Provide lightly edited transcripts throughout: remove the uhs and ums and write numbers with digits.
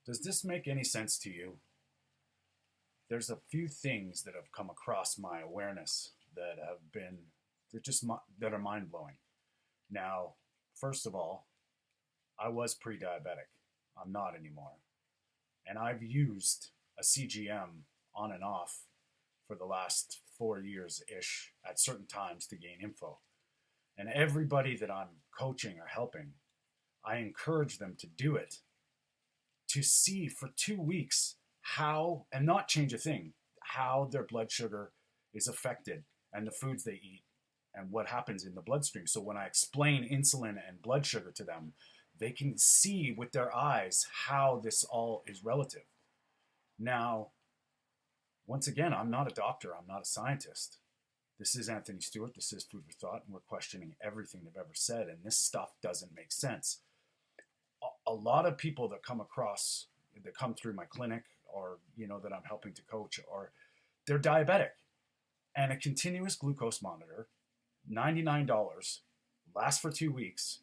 Does this make any sense to you? There's a few things that have come across my awareness that have been that are mind blowing. Now, first of all, I was pre-diabetic. I'm not anymore. And I've used a CGM on and off for the last 4 years ish at certain times to gain info. And everybody that I'm coaching or helping, I encourage them to do it, to see for 2 weeks how, and not change a thing, how their blood sugar is affected and the foods they eat and what happens in the bloodstream. So when I explain insulin and blood sugar to them, they can see with their eyes how this all is relative. Now, once again, I'm not a doctor, I'm not a scientist. This is Anthony Stewart, this is Food for Thought, and we're questioning everything they've ever said, and this stuff doesn't make sense. A lot of people that come through my clinic, or that I'm helping to coach, or they're diabetic, and a continuous glucose monitor, $99, lasts for 2 weeks,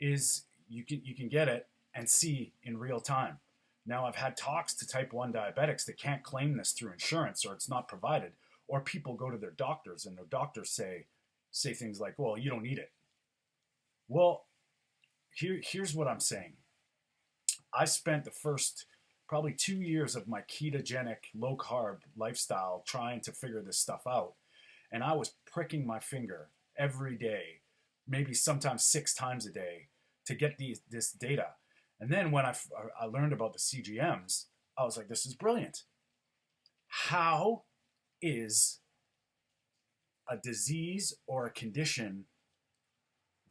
is you can get it and see in real time. Now, I've had talks to type 1 diabetics that can't claim this through insurance, or it's not provided, or people go to their doctors and their doctors say things like, well, you don't need it. Well, here's what I'm saying. I spent the first probably 2 years of my ketogenic low carb lifestyle trying to figure this stuff out. And I was pricking my finger every day, maybe sometimes 6 times a day, to get this data. And then when I learned about the CGMs, I was like, this is brilliant. How is a disease or a condition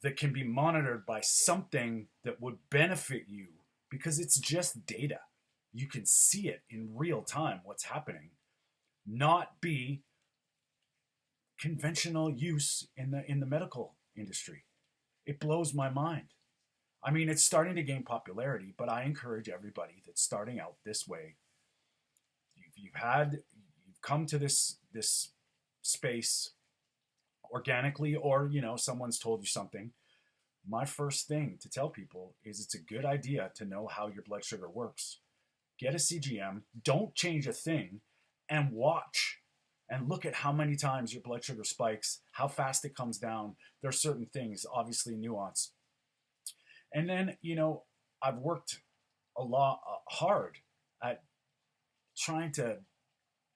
that can be monitored by something that would benefit you, because it's just data, you can see it in real time what's happening, not be conventional use in the medical industry? It blows my mind. I mean, it's starting to gain popularity, but I encourage everybody that's starting out this way. You've come to this space organically, or someone's told you something. My first thing to tell people is it's a good idea to know how your blood sugar works. Get a CGM, don't change a thing, and watch and look at how many times your blood sugar spikes, how fast it comes down. There are certain things, obviously nuance. And then, I've worked a lot hard at trying to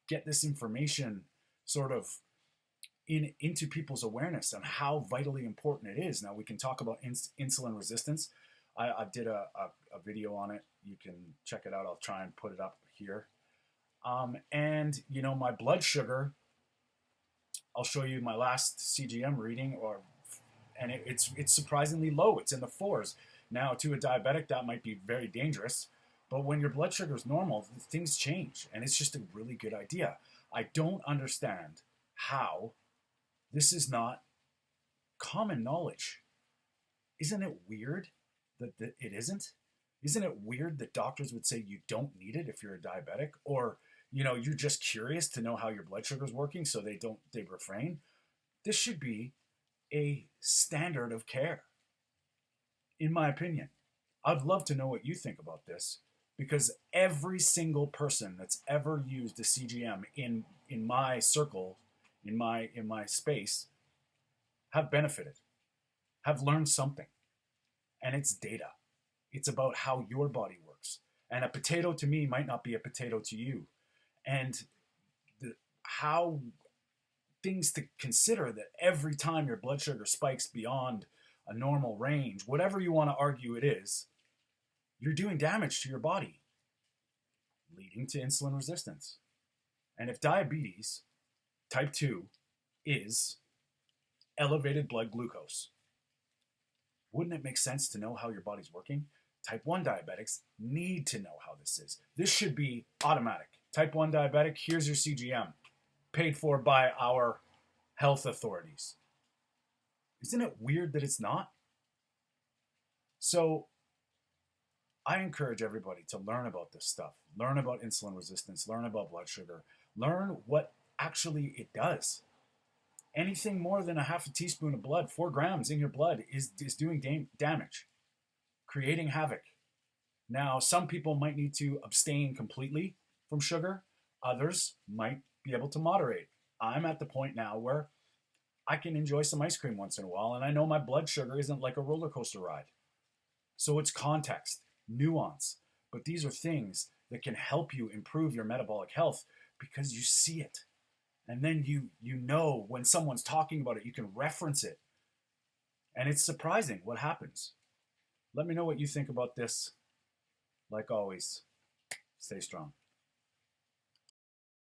get this information sort of into people's awareness on how vitally important it is. Now, we can talk about insulin resistance. I did a video on it. You can check it out. I'll try and put it up here. And my blood sugar, I'll show you my last CGM reading, and it's surprisingly low. It's in the 4s. Now, to a diabetic, that might be very dangerous. But when your blood sugar is normal, things change, and it's just a really good idea. I don't understand how this is not common knowledge. Isn't it weird that it isn't? Isn't it weird that doctors would say you don't need it if you're a diabetic, or you're just curious to know how your blood sugar is working, so they refrain? This should be a standard of care, in my opinion. I'd love to know what you think about this, because every single person that's ever used a CGM in my circle, in my space, have benefited, have learned something. And it's data. It's about how your body works. And a potato to me might not be a potato to you. And how things to consider, that every time your blood sugar spikes beyond a normal range, whatever you want to argue it is, you're doing damage to your body, leading to insulin resistance. And if diabetes type 2 is elevated blood glucose, wouldn't it make sense to know how your body's working? Type 1 diabetics need to know how this is. This should be automatic. Type 1 diabetic, here's your CGM, paid for by our health authorities. Isn't it weird that it's not? So I encourage everybody to learn about this stuff. Learn about insulin resistance. Learn about blood sugar. Learn what actually it does. Anything more than a half a teaspoon of blood, 4 grams in your blood, is doing damage, creating havoc. Now, some people might need to abstain completely from sugar. Others might be able to moderate. I'm at the point now where I can enjoy some ice cream once in a while, and I know my blood sugar isn't like a roller coaster ride. So it's context, nuance, but these are things that can help you improve your metabolic health because you see it. And then you know when someone's talking about it, you can reference it. And it's surprising what happens. Let me know what you think about this. Like always, stay strong.